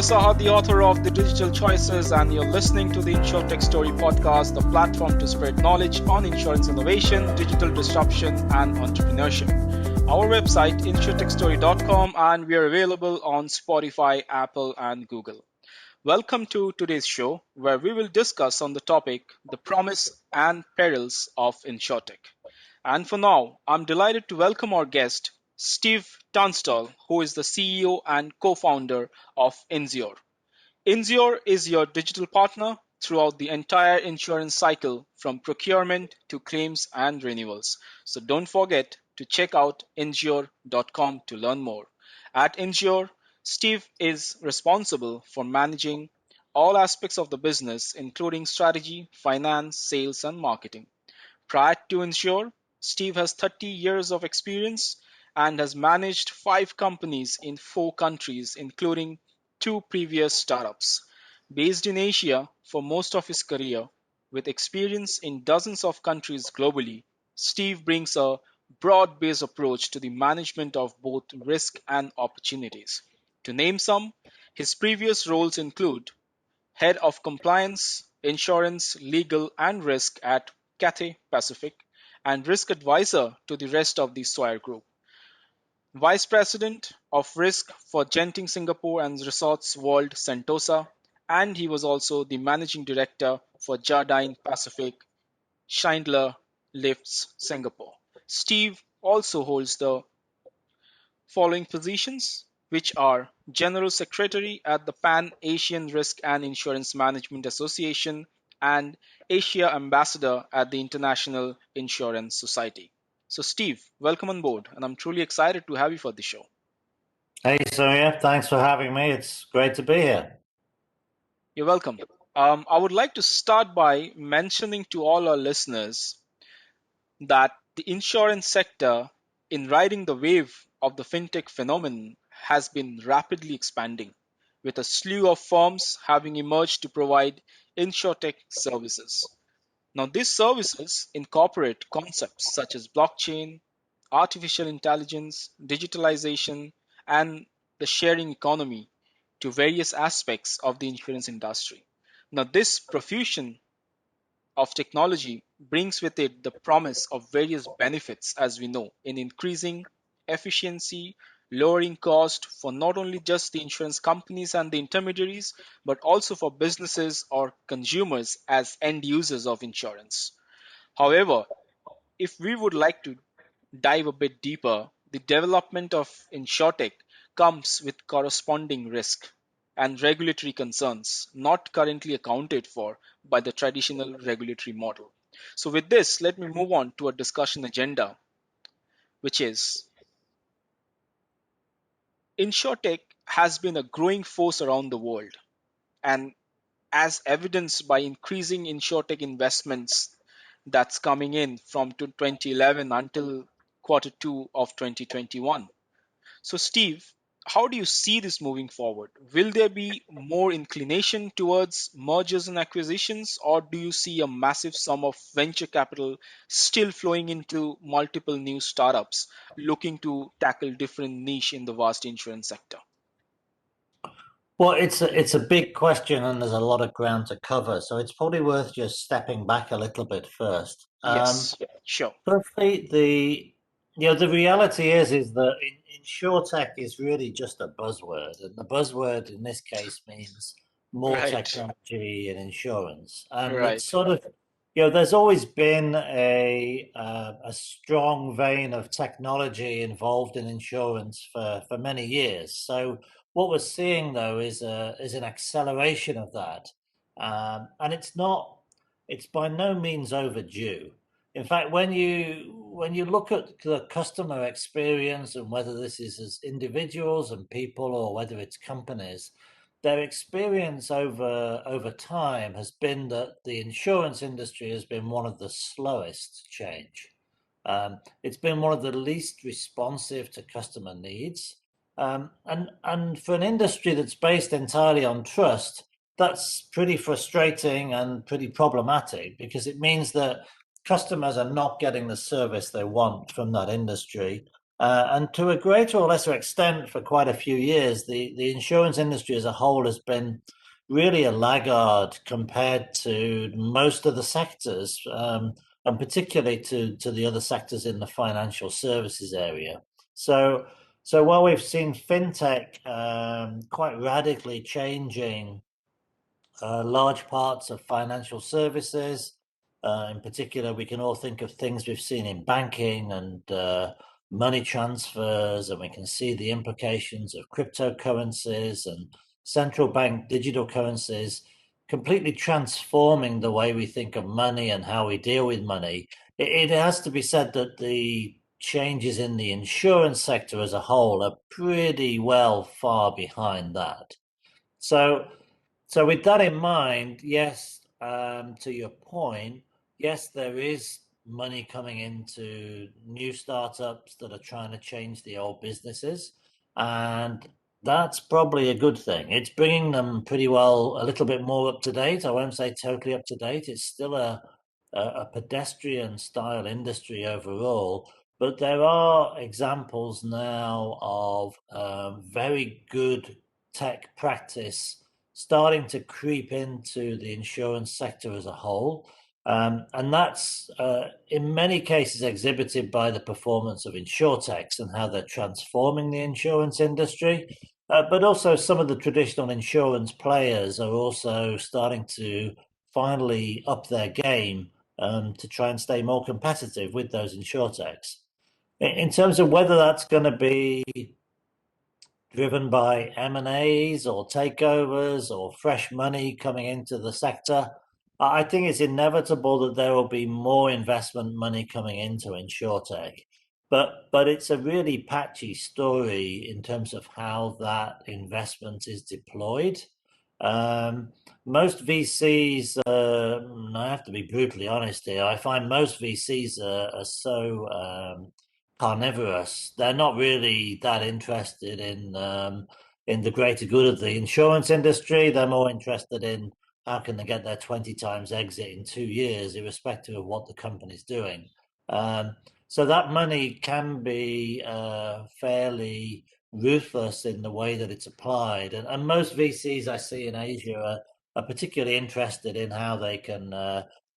Saha, the author of The Digital Choices, and you're listening to the Insurtech Story podcast, the platform to spread knowledge on insurance innovation, digital disruption, and entrepreneurship. Our website, insurtechstory.com, and we are available on Spotify, Apple, and Google. Welcome to today's show, where we will discuss on the topic, the promise and perils of Insurtech. And for now, I'm delighted to welcome our guest, Steve Tunstall, who is the CEO and co-founder of Inzure. Inzure is your digital partner throughout the entire insurance cycle from procurement to claims and renewals. So don't forget to check out inzure.com to learn more. At Inzure, Steve is responsible for managing all aspects of the business, including strategy, finance, sales, and marketing. Prior to Insure, Steve has 30 years of experience and has managed 5 companies in 4 countries, including 2 previous startups. Based in Asia for most of his career, with experience in dozens of countries globally, Steve brings a broad based approach to the management of both risk and opportunities. To name some, his previous roles include Head of Compliance, Insurance, Legal, and Risk at Cathay Pacific, and Risk Advisor to the rest of the Swire Group. Vice President of Risk for Genting Singapore and Resorts World Sentosa, and he was also the Managing Director for Jardine Pacific Schindler Lifts Singapore. Steve also holds the following positions, which are General Secretary at the Pan Asian Risk and Insurance Management Association and Asia Ambassador at the International Insurance Society. So, Steve, welcome on board, and I'm truly excited to have you for the show. Hey, Sonia, thanks for having me. It's great to be here. You're welcome. I would like to start by mentioning to all our listeners that the insurance sector, in riding the wave of the fintech phenomenon, has been rapidly expanding, with a slew of firms having emerged to provide insurtech services. Now, these services incorporate concepts such as blockchain, artificial intelligence, digitalization, and the sharing economy to various aspects of the insurance industry. Now, this profusion of technology brings with it the promise of various benefits, as we know, in increasing efficiency, lowering cost for not only just the insurance companies and the intermediaries, but also for businesses or consumers as end users of insurance. However, if we would like to dive a bit deeper, the development of insurtech comes with corresponding risk and regulatory concerns not currently accounted for by the traditional regulatory model. So, with this, let me move on to a discussion agenda, which is insurtech has been a growing force around the world, and as evidenced by increasing insurtech investments that's coming in from 2011 until quarter two of 2021. So, Steve, how do you see this moving forward? Will there be more inclination towards mergers and acquisitions, or do you see a massive sum of venture capital still flowing into multiple new startups looking to tackle different niche in the vast insurance sector? Well, it's a big question, and there's a lot of ground to cover. So it's probably worth just stepping back a little bit first. Yes, sure. Firstly, the reality is that insurtech is really just a buzzword, and the buzzword in this case means more Right, technology and insurance, and it's right, sort of there's always been a strong vein of technology involved in insurance for many years. So what we're seeing though is an acceleration of that, and it's by no means overdue. In fact, when you look at the customer experience and whether this is as individuals and people or whether it's companies, their experience over time has been that the insurance industry has been one of the slowest to change. It's been one of the least responsive to customer needs, and for an industry that's based entirely on trust, that's pretty frustrating and pretty problematic because it means that customers are not getting the service they want from that industry. And to a greater or lesser extent, for quite a few years, the insurance industry as a whole has been really a laggard compared to most of the sectors, and particularly to the other sectors in the financial services area. So, so while we've seen fintech quite radically changing large parts of financial services. In particular, we can all think of things we've seen in banking and money transfers, and we can see the implications of cryptocurrencies and central bank digital currencies completely transforming the way we think of money and how we deal with money. It has to be said that the changes in the insurance sector as a whole are pretty well far behind that. So, so with that in mind, yes, to your point, yes, there is money coming into new startups that are trying to change the old businesses, and that's probably a good thing. It's bringing them pretty well a little bit more up to date. I won't say totally up to date. It's still a pedestrian style industry overall, but there are examples now of very good tech practice starting to creep into the insurance sector as a whole. And that's in many cases exhibited by the performance of Insurtechs and how they're transforming the insurance industry. But also, some of the traditional insurance players are also starting to finally up their game to try and stay more competitive with those Insurtechs. In terms of whether that's going to be driven by M&As or takeovers or fresh money coming into the sector, I think it's inevitable that there will be more investment money coming into InsurTech. But it's a really patchy story in terms of how that investment is deployed. Um, Most VCs, I have to be brutally honest here, I find most VCs are so carnivorous. They're not really that interested in the greater good of the insurance industry. They're more interested in how can they get their 20 times exit in 2 years, irrespective of what the company's doing. Um, so that money can be fairly ruthless in the way that it's applied. And most VCs I see in Asia are particularly interested in how they can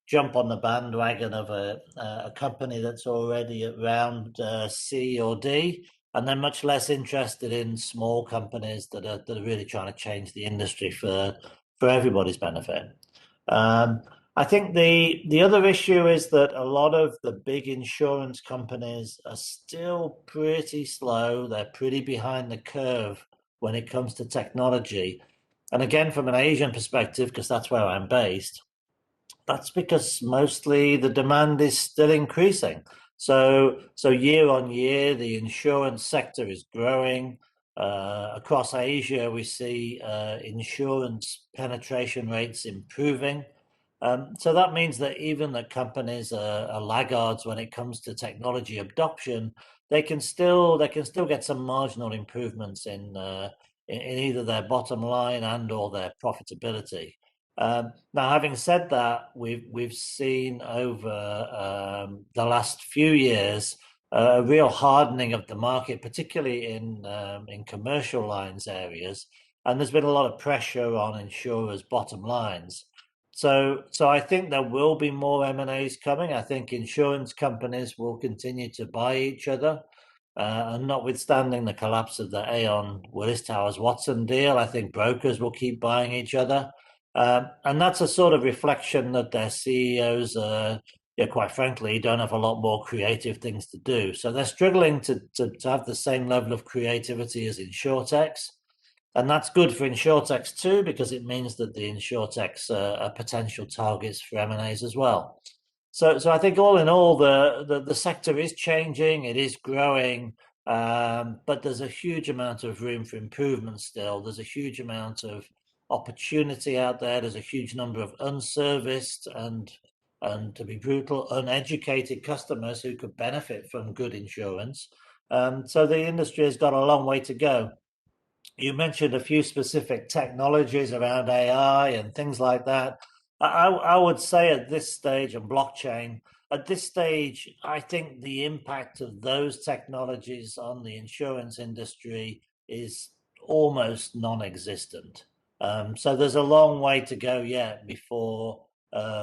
jump on the bandwagon of a company that's already at round C or D, and they're much less interested in small companies that are really trying to change the industry for everybody's benefit. Um, I think the other issue is that a lot of the big insurance companies are still pretty slow. They're pretty behind the curve when it comes to technology. And again, from an Asian perspective, because that's where I'm based, that's because mostly the demand is still increasing. So year on year, the insurance sector is growing. Across Asia, we see insurance penetration rates improving. So that means that even the companies are laggards when it comes to technology adoption, they can still get some marginal improvements in either their bottom line and or their profitability. Now, having said that, we've seen over the last few years a real hardening of the market, particularly in commercial lines areas, and there's been a lot of pressure on insurers' bottom lines. So I think there will be more M&As coming. I think insurance companies will continue to buy each other. And notwithstanding the collapse of the Aon Willis Towers Watson deal, I think brokers will keep buying each other. And that's a sort of reflection that their CEOs, quite frankly, don't have a lot more creative things to do. So they're struggling to have the same level of creativity as Insurtechs. And that's good for Insurtechs too, because it means that the Insurtechs are potential targets for M&As as well. So I think all in all, the sector is changing, it is growing, but there's a huge amount of room for improvement still. There's a huge amount of opportunity out there. There's a huge number of unserviced and to be brutal, uneducated customers who could benefit from good insurance. So the industry has got a long way to go. You mentioned a few specific technologies around AI and things like that. I would say at this stage, and blockchain, At this stage, I think the impact of those technologies on the insurance industry is almost non-existent. So there's a long way to go yet before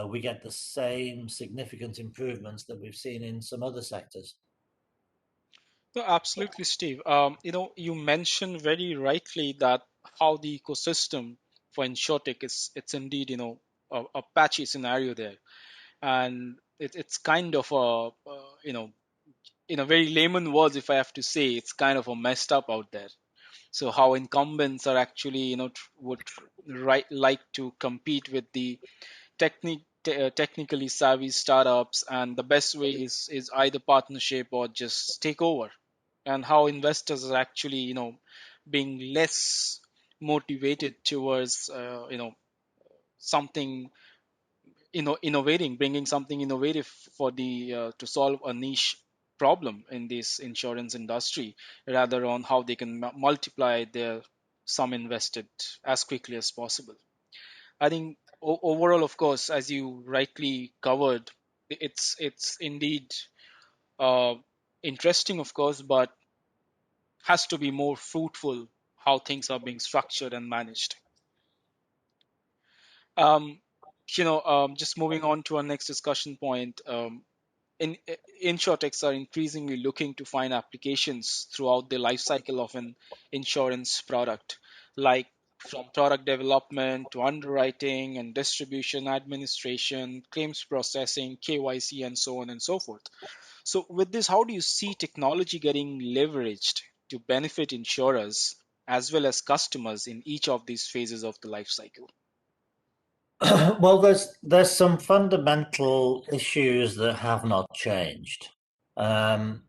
we get the same significant improvements that we've seen in some other sectors. No, absolutely, Steve. You mentioned very rightly that how the ecosystem for InsurTech is it's indeed a patchy scenario there, and it's kind of in a very layman words, if I have to say, it's kind of a messed up out there. So how incumbents are actually would like to compete with the technically savvy startups, and the best way is either partnership or just take over, and how investors are actually being less motivated towards something innovating, bringing something innovative for the to solve a niche problem in this insurance industry, rather on how they can multiply their sum invested as quickly as possible. I think overall, of course, as you rightly covered, it's indeed uh, interesting, of course, but has to be more fruitful how things are being structured and managed. Um, just moving on to our next discussion point. In insurtechs are increasingly looking to find applications throughout the life cycle of an insurance product, like from product development to underwriting and distribution, administration, claims processing, KYC, and so on and so forth. So with this, how do you see technology getting leveraged to benefit insurers as well as customers in each of these phases of the life cycle? Well, there's some fundamental issues that have not changed. Um,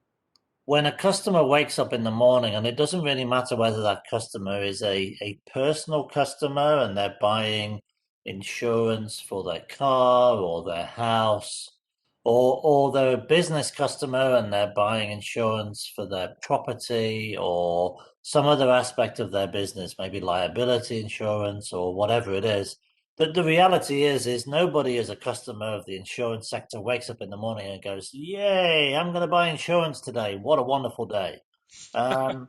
when a customer wakes up in the morning, and it doesn't really matter whether that customer is a personal customer and they're buying insurance for their car or their house, or they're a business customer and they're buying insurance for their property or some other aspect of their business, maybe liability insurance or whatever it is. The reality is nobody as a customer of the insurance sector wakes up in the morning and goes, "Yay, I'm going to buy insurance today. What a wonderful day." Um,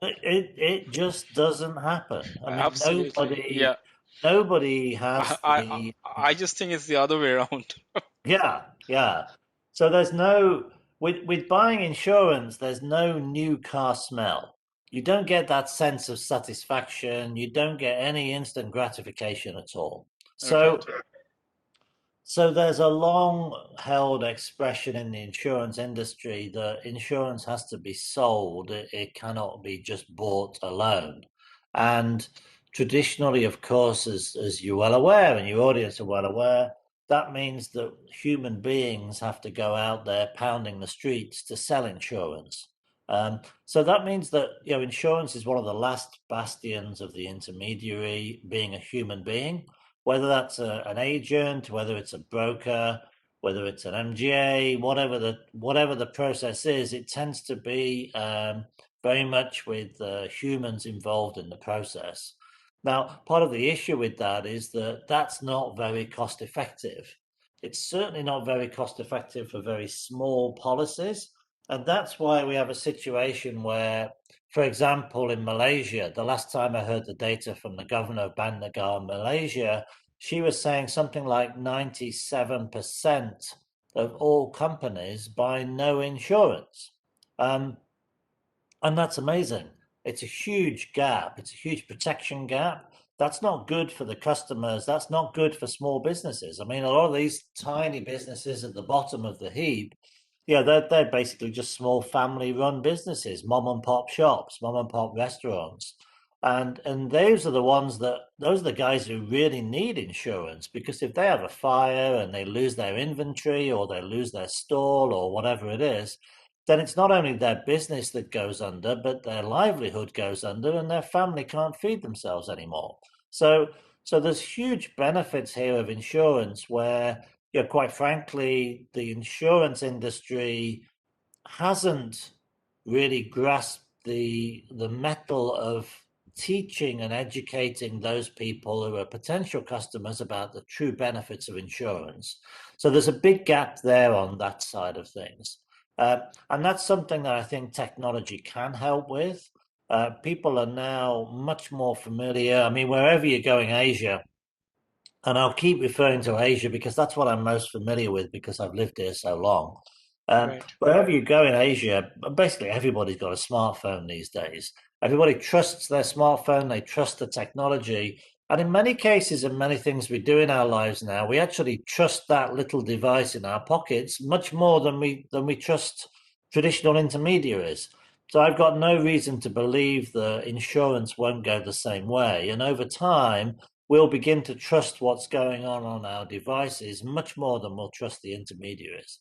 it just doesn't happen. I mean, Absolutely, yeah. nobody I, has I the I just think it's the other way around. yeah, yeah. So there's no with buying insurance, there's no new car smell. You don't get that sense of satisfaction. You don't get any instant gratification at all. So Right. so there's a long held expression in the insurance industry that insurance has to be sold. It cannot be just bought alone. And traditionally, of course, as you're well aware and your audience are well aware, that means that human beings have to go out there pounding the streets to sell insurance. So that means that insurance is one of the last bastions of the intermediary being a human being, whether that's an agent, whether it's a broker, whether it's an MGA, whatever the process is, it tends to be very much with humans involved in the process. Now, part of the issue with that is that that's not very cost effective. It's certainly not very cost effective for very small policies. And that's why we have a situation where, for example, in Malaysia, the last time I heard the data from the governor of Bandar Malaysia, she was saying something like 97% of all companies buy no insurance. Um, and that's amazing. It's a huge gap. It's a huge protection gap. That's not good for the customers. That's not good for small businesses. I mean, a lot of these tiny businesses at the bottom of the heap, they're basically just small family run businesses, mom and pop shops, mom and pop restaurants. And those are the guys who really need insurance, because if they have a fire and they lose their inventory or they lose their stall or whatever it is, then it's not only their business that goes under, but their livelihood goes under, and their family can't feed themselves anymore. So, so there's huge benefits here of insurance, where, quite frankly, the insurance industry hasn't really grasped the mettle of teaching and educating those people who are potential customers about the true benefits of insurance. So there's a big gap there on that side of things. And that's something that I think technology can help with. People are now much more familiar. I mean, wherever you're going, Asia, and I'll keep referring to Asia because that's what I'm most familiar with because I've lived here so long. Right. Wherever you go in Asia, basically everybody's got a smartphone these days. Everybody trusts their smartphone, they trust the technology. And in many cases, and many things we do in our lives now, we actually trust that little device in our pockets much more than we trust traditional intermediaries. So I've got no reason to believe that insurance won't go the same way. And over time, we'll begin to trust what's going on our devices much more than we'll trust the intermediaries.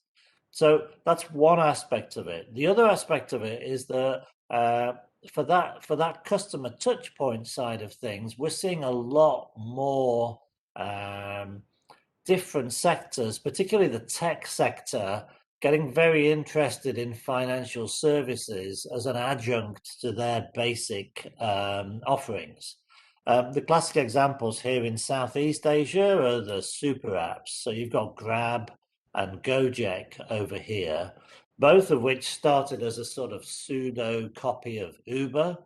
So that's one aspect of it. The other aspect of it is that for that customer touch point side of things, we're seeing a lot more um, different sectors, particularly the tech sector, getting very interested in financial services as an adjunct to their basic offerings. The classic examples here in Southeast Asia are the super apps. So you've got Grab and Gojek over here, both of which started as a sort of pseudo copy of Uber,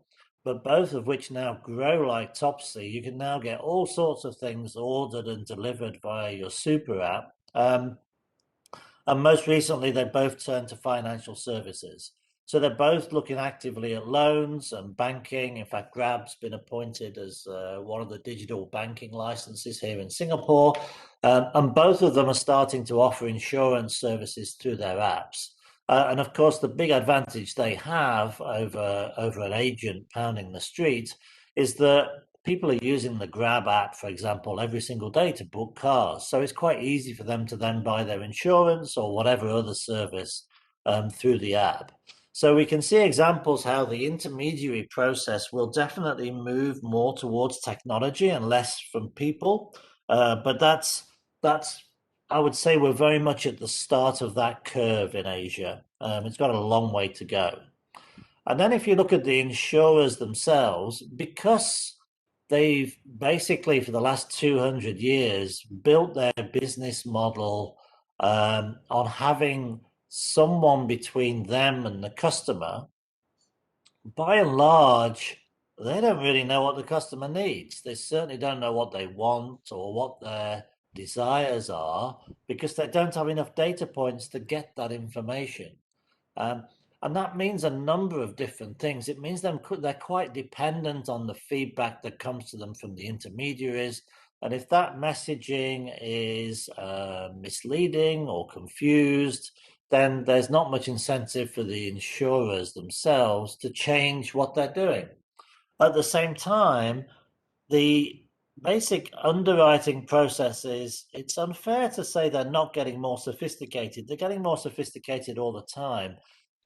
but both of which now grow like Topsy. You can now get all sorts of things ordered and delivered via your super app. And most recently, they both turned to financial services. So they're both looking actively at loans and banking. In fact, Grab's been appointed as one of the digital banking licenses here in Singapore. And both of them are starting to offer insurance services through their apps. And of course, the big advantage they have over an agent pounding the street is that people are using the Grab app, for example, every single day to book cars. So it's quite easy for them to then buy their insurance or whatever other service through the app. So we can see examples how the intermediary process will definitely move more towards technology and less from people. But that's I would say we're very much at the start of that curve in Asia. It's got a long way to go. And then if you look at the insurers themselves, because they've basically for the last 200 years built their business model on having someone between them and the customer, by and large, they don't really know what the customer needs. They certainly don't know what they want or what their desires are because they don't have enough data points to get that information. Um, and that means a number of different things. It means they're quite dependent on the feedback that comes to them from the intermediaries. And if that messaging is misleading or confused, then there's not much incentive for the insurers themselves to change what they're doing. At the same time, the basic underwriting processes, it's unfair to say they're not getting more sophisticated. They're getting more sophisticated all the time.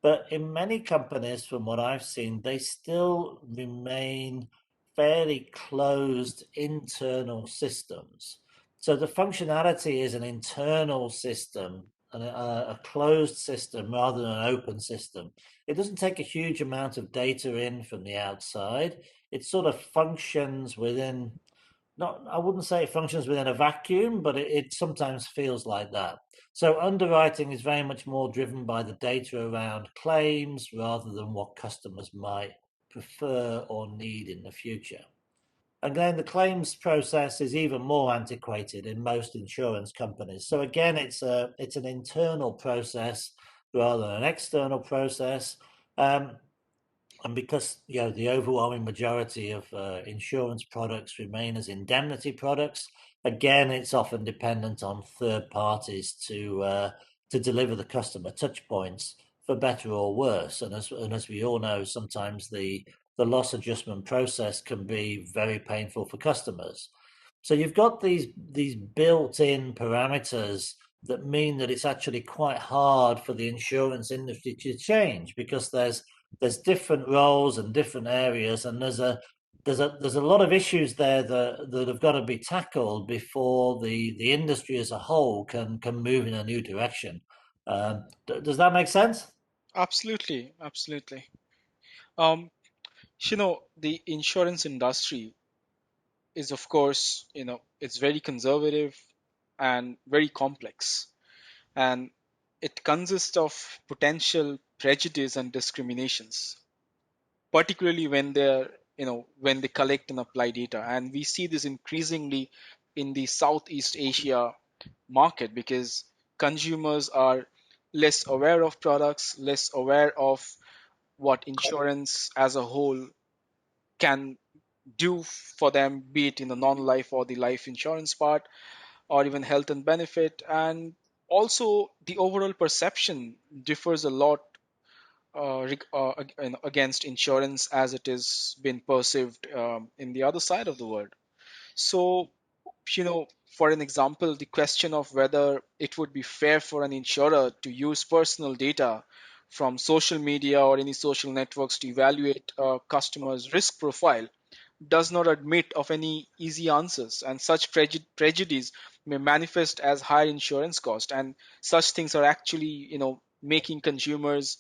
But in many companies, from what I've seen, they still remain fairly closed internal systems. So the functionality is an internal system, a closed system rather than an open system. It doesn't take a huge amount of data in from the outside. It sort of functions within, not, I wouldn't say it functions within a vacuum, but it sometimes feels like that. So underwriting is very much more driven by the data around claims rather than what customers might prefer or need in the future. And then the claims process is even more antiquated in most insurance companies. So again, it's an internal process rather than an external process. And because the overwhelming majority of insurance products remain as indemnity products, again, it's often dependent on third parties to deliver the customer touch points for better or worse. And as we all know, sometimes the loss adjustment process can be very painful for customers. So you've got these built-in parameters that mean that it's actually quite hard for the insurance industry to change because there's different roles and different areas, and there's a lot of issues there that have got to be tackled before the industry as a whole can move in a new direction. Does that make sense? Absolutely, absolutely. Um, The insurance industry is, of course, it's very conservative and very complex. And it consists of potential prejudice and discriminations, particularly when they collect and apply data. And we see this increasingly in the Southeast Asia market because consumers are less aware of products, less aware of what insurance as a whole can do for them, be it in the non-life or the life insurance part, or even health and benefit. And also, the overall perception differs a lot against insurance as it is been perceived in the other side of the world. So, for an example, the question of whether it would be fair for an insurer to use personal data from social media or any social networks to evaluate a customer's risk profile does not admit of any easy answers, and such prejudice may manifest as higher insurance cost, and such things are actually making consumers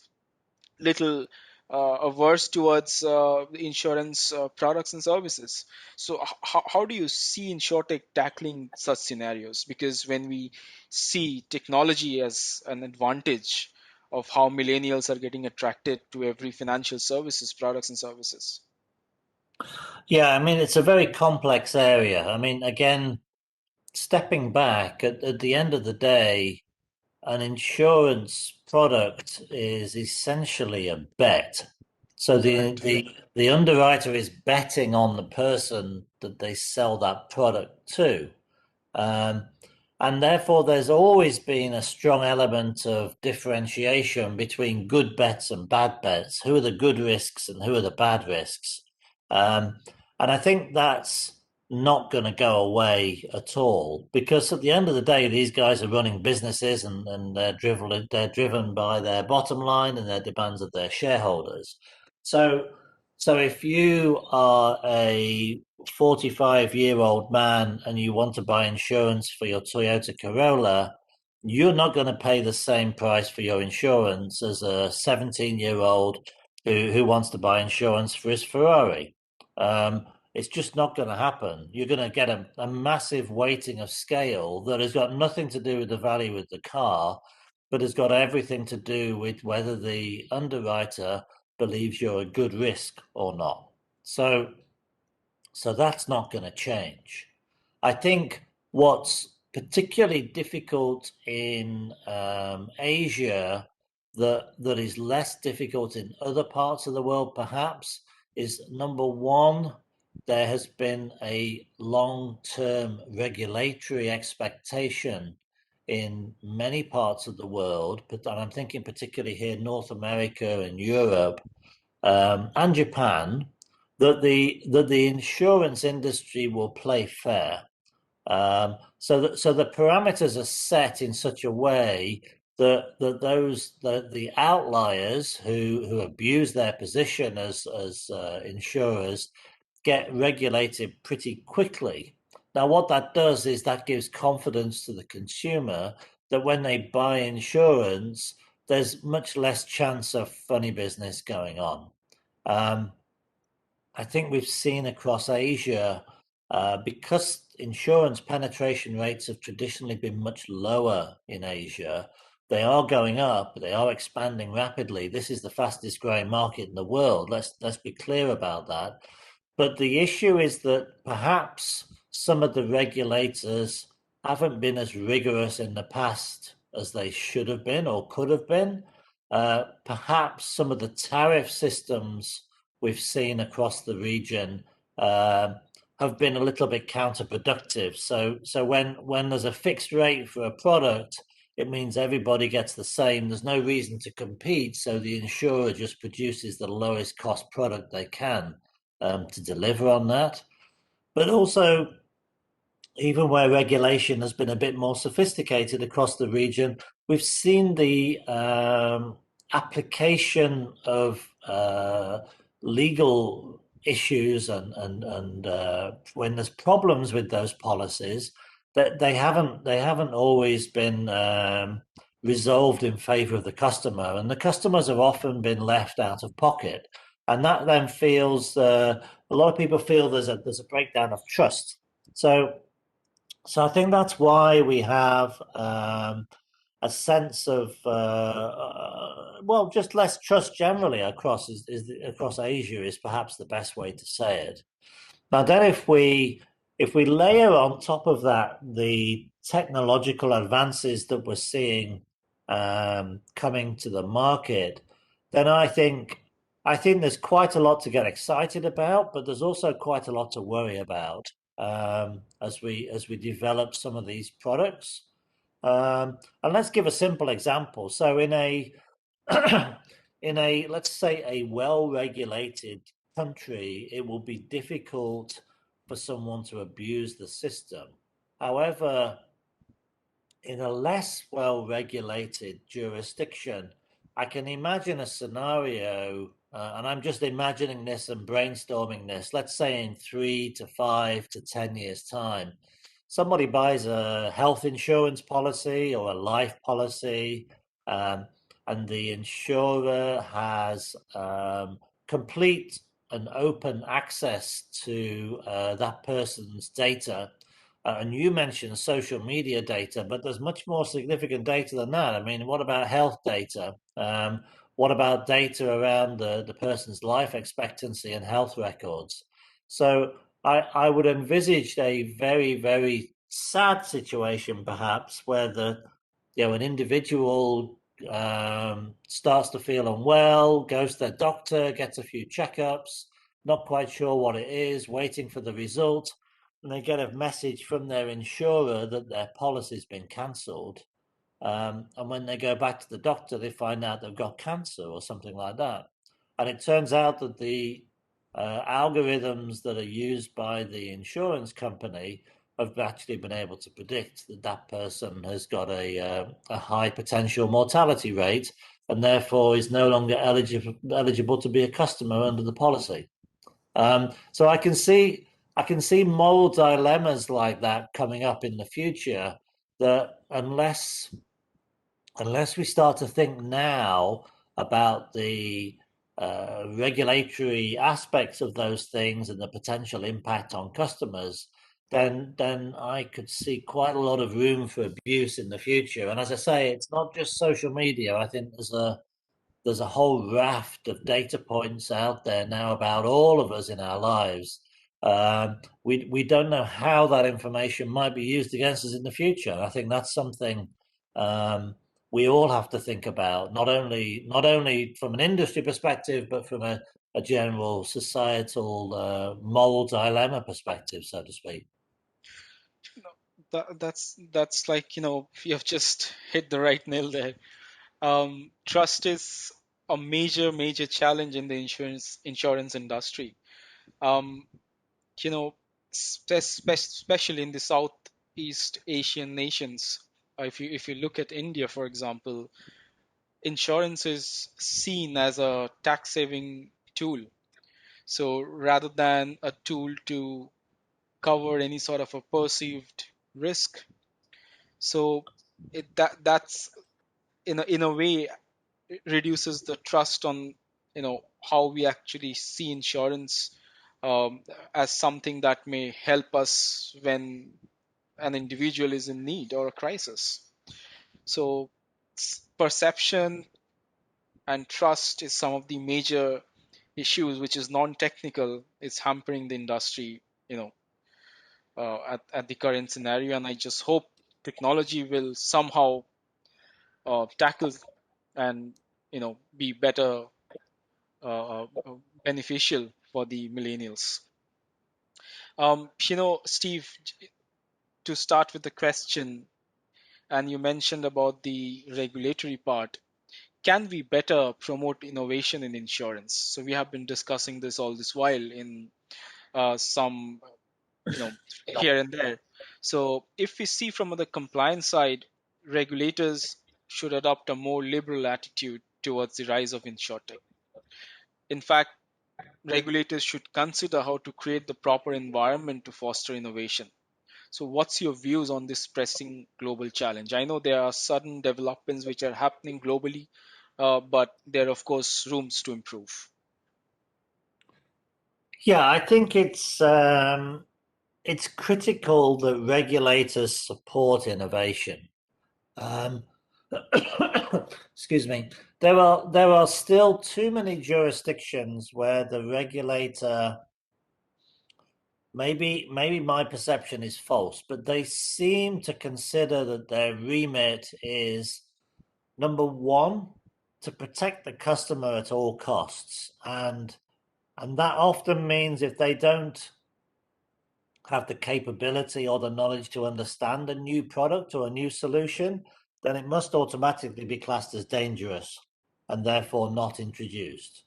little averse towards the insurance products and services. So, how do you see Insurtech tackling such scenarios? Because when we see technology as an advantage of how millennials are getting attracted to every financial services, products and services. Yeah, I mean, it's a very complex area. I mean, again, stepping back, at the end of the day, an insurance product is essentially a bet. So Correct. the underwriter is betting on the person that they sell that product to. Um, and therefore, there's always been a strong element of differentiation between good bets and bad bets. Who are the good risks and who are the bad risks? Um, and I think that's not going to go away at all because at the end of the day, these guys are running businesses and they're driven by their bottom line and their demands of their shareholders. So, so if you are a 45-year-old man and you want to buy insurance for your Toyota Corolla, you're not going to pay the same price for your insurance as a 17-year-old who wants to buy insurance for his Ferrari. It's just not going to happen. You're going to get a massive weighting of scale that has got nothing to do with the value of the car, but has got everything to do with whether the underwriter believes you're a good risk or not. So that's not going to change. I think what's particularly difficult in Asia that is less difficult in other parts of the world, perhaps, is number one, there has been a long-term regulatory expectation in many parts of the world, but I'm thinking particularly here, North America and Europe, and Japan, that the insurance industry will play fair. So the parameters are set in such a way that the outliers who abuse their position as insurers get regulated pretty quickly. Now, what that does is that gives confidence to the consumer that when they buy insurance, there's much less chance of funny business going on. Um, I think we've seen across Asia, because insurance penetration rates have traditionally been much lower in Asia, they are going up, they are expanding rapidly. This is the fastest growing market in the world. Let's be clear about that. But the issue is that perhaps some of the regulators haven't been as rigorous in the past as they should have been or could have been. Perhaps some of the tariff systems we've seen across the region have been a little bit counterproductive. So when there's a fixed rate for a product, it means everybody gets the same. There's no reason to compete, so the insurer just produces the lowest cost product they can to deliver on that. But also, even where regulation has been a bit more sophisticated across the region, we've seen the application of legal issues and when there's problems with those policies, that they haven't always been resolved in favor of the customer, and the customers have often been left out of pocket. and that then feels a lot of people feel there's a breakdown of trust. So I think that's why we have a sense of well, just less trust generally across Asia is perhaps the best way to say it. Now, then, if we layer on top of that the technological advances that we're seeing coming to the market, then I think there's quite a lot to get excited about, but there's also quite a lot to worry about as we develop some of these products. And let's give a simple example. So in a let's say a well-regulated country, it will be difficult for someone to abuse the system. However, in a less well-regulated jurisdiction, I can imagine a scenario, and I'm just imagining this and brainstorming this. Let's say in 3 to 5 to 10 years' time, somebody buys a health insurance policy or a life policy, um, and the insurer has complete and open access to that person's data. And you mentioned social media data, but there's much more significant data than that. I mean, what about health data? What about data around the person's life expectancy and health records? So I would envisage a very, very sad situation, perhaps, where an individual starts to feel unwell, goes to their doctor, gets a few checkups, not quite sure what it is, waiting for the result, and they get a message from their insurer that their policy's been cancelled. And when they go back to the doctor, they find out they've got cancer or something like that. And it turns out that the algorithms that are used by the insurance company have actually been able to predict that that person has got a high potential mortality rate and therefore is no longer eligible to be a customer under the policy. So I can see moral dilemmas like that coming up in the future. That unless we start to think now about the regulatory aspects of those things and the potential impact on customers, then I could see quite a lot of room for abuse in the future. And as I say, it's not just social media. I think there's a whole raft of data points out there now about all of us in our lives. We don't know how that information might be used against us in the future. I think that's something we all have to think about, not only from an industry perspective, but from a general societal moral dilemma perspective, so to speak. You know, that's like, you have just hit the right nail there. Trust is a major challenge in the insurance industry. Um, you know, especially in the Southeast Asian nations. If you look at India, for example, insurance is seen as a tax saving tool. So rather than a tool to cover any sort of a perceived risk, so that's in a way it reduces the trust on how we actually see insurance um, as something that may help us when an individual is in need or a crisis. So perception and trust is some of the major issues which is non-technical. It's hampering the industry, at the current scenario, and I just hope technology will somehow tackle and be better, beneficial for the millennials. Steve, to start with the question, and you mentioned about the regulatory part. Can we better promote innovation in insurance? So we have been discussing this all this while in some, here and there. So if we see from the compliance side, regulators should adopt a more liberal attitude towards the rise of insurtech. In fact, regulators should consider how to create the proper environment to foster innovation. So, what's your views on this pressing global challenge? I know there are sudden developments which are happening globally, but there are, of course, rooms to improve. Yeah, I think it's critical that regulators support innovation. Um, excuse me. There are still too many jurisdictions where the regulator, maybe my perception is false, but they seem to consider that their remit is number one, to protect the customer at all costs. And that often means if they don't have the capability or the knowledge to understand a new product or a new solution, then it must automatically be classed as dangerous and therefore not introduced.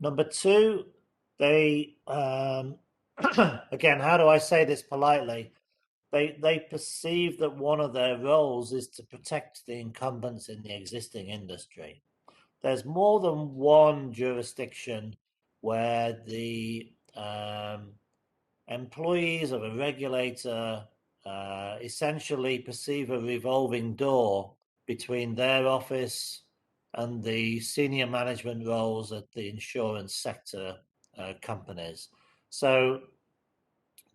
Number two, they again, how do I say this politely? They perceive that one of their roles is to protect the incumbents in the existing industry. There's more than one jurisdiction where the employees of a regulator essentially perceive a revolving door between their office and the senior management roles at the insurance sector companies. So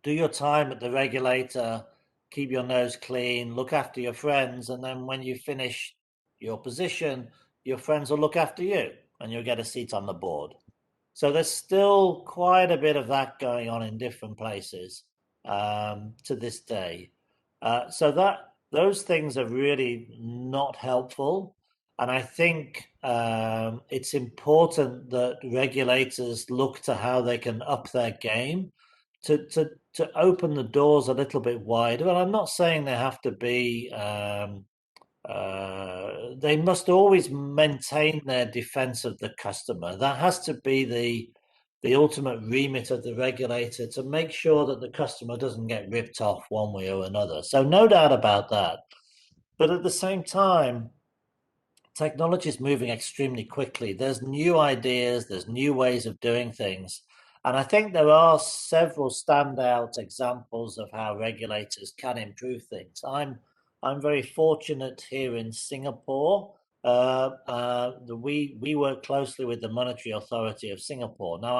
do your time at the regulator, keep your nose clean, look after your friends, and then when you finish your position, your friends will look after you and you'll get a seat on the board. So there's still quite a bit of that going on in different places to this day. So that those things are really not helpful, and I think it's important that regulators look to how they can up their game to open the doors a little bit wider. And I'm not saying they have to be. They must always maintain their defense of the customer. That has to be the ultimate remit of the regulator, to make sure that the customer doesn't get ripped off one way or another. So no doubt about that. But at the same time, technology is moving extremely quickly. There's new ideas, there's new ways of doing things. And I think there are several standout examples of how regulators can improve things. I'm very fortunate here in Singapore. We work closely with the Monetary Authority of Singapore. Now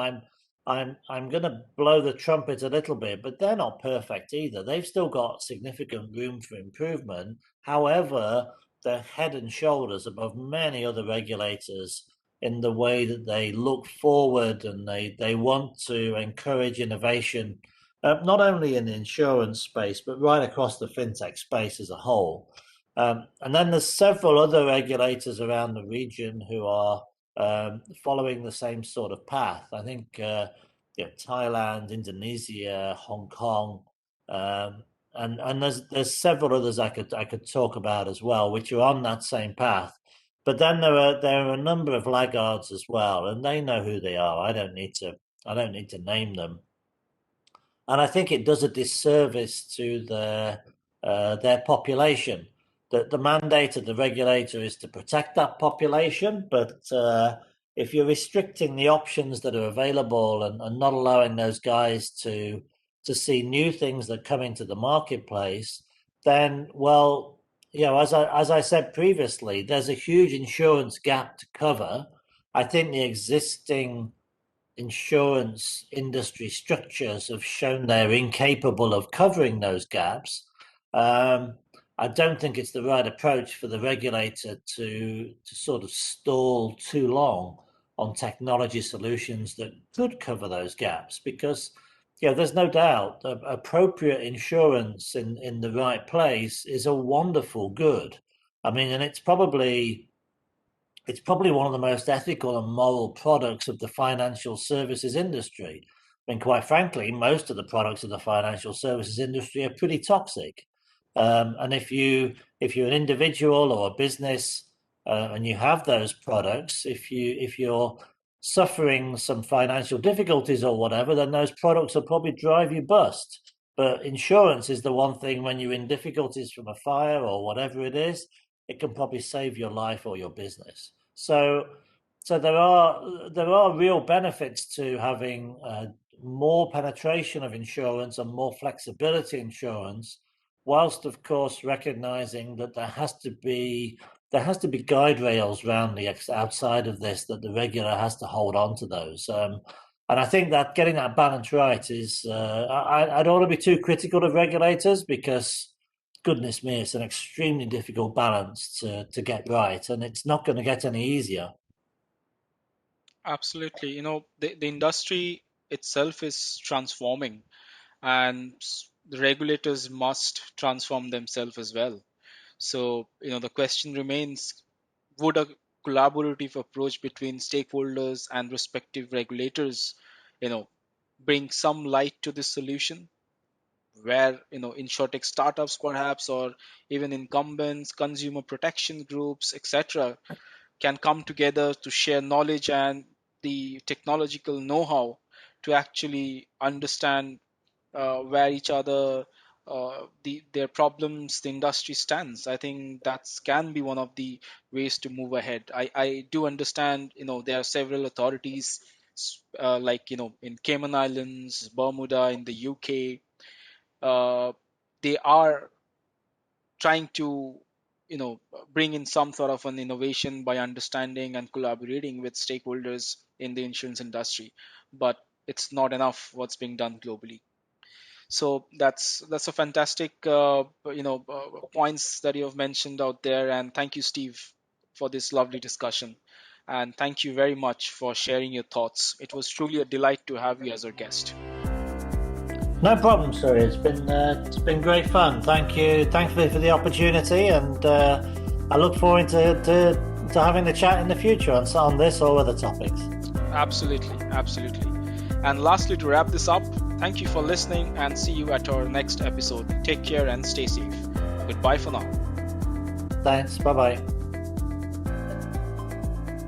I'm going to blow the trumpet a little bit, but they're not perfect either. They've still got significant room for improvement. However, they're head and shoulders above many other regulators in the way that they look forward, and they want to encourage innovation, not only in the insurance space, but right across the fintech space as a whole. And then there's several other regulators around the region who are following the same sort of path. I think Thailand, Indonesia, Hong Kong, and there's several others I could talk about as well, which are on that same path. But then there are a number of laggards as well, and they know who they are. I don't need to name them, and I think it does a disservice to their population. The mandate of the regulator is to protect that population, but if you're restricting the options that are available, and not allowing those guys to see new things that come into the marketplace, then, well, as I said previously, there's a huge insurance gap to cover. I think the existing insurance industry structures have shown they're incapable of covering those gaps. I don't think it's the right approach for the regulator to sort of stall too long on technology solutions that could cover those gaps, because there's no doubt that appropriate insurance in the right place is a wonderful good. I mean, and it's probably one of the most ethical and moral products of the financial services industry. I mean, quite frankly, most of the products of the financial services industry are pretty toxic. And if you're an individual or a business, and you have those products, if you're suffering some financial difficulties or whatever, then those products will probably drive you bust. But insurance is the one thing, when you're in difficulties from a fire or whatever it is, it can probably save your life or your business. So there are real benefits to having more penetration of insurance and more flexibility insurance, whilst of course recognizing that there has to be guide rails around the outside of this, that the regulator has to hold on to those. And I think that getting that balance right is, I don't want to be too critical of regulators because, goodness me, it's an extremely difficult balance to get right, and it's not going to get any easier. Absolutely. The industry itself is transforming, and the regulators must transform themselves as well. So, the question remains, would a collaborative approach between stakeholders and respective regulators, you know, bring some light to this solution? Where, insurtech startups perhaps, or even incumbents, consumer protection groups, etc., can come together to share knowledge and the technological know-how to actually understand where each other their problems, the industry stands. I think that can be one of the ways to move ahead. I do understand, there are several authorities, like, in Cayman Islands, Bermuda, in the UK. They are trying to, bring in some sort of an innovation by understanding and collaborating with stakeholders in the insurance industry, but it's not enough what's being done globally. So that's a fantastic points that you have mentioned out there, and thank you, Steve, for this lovely discussion, and thank you very much for sharing your thoughts. It was truly a delight to have you as our guest. No problem, sir. It's been great fun. Thank you, thankfully for the opportunity, and I look forward to having the chat in the future on this or other topics. Absolutely. And lastly, to wrap this up, thank you for listening, and see you at our next episode. Take care and stay safe. Goodbye for now. Thanks. Bye bye.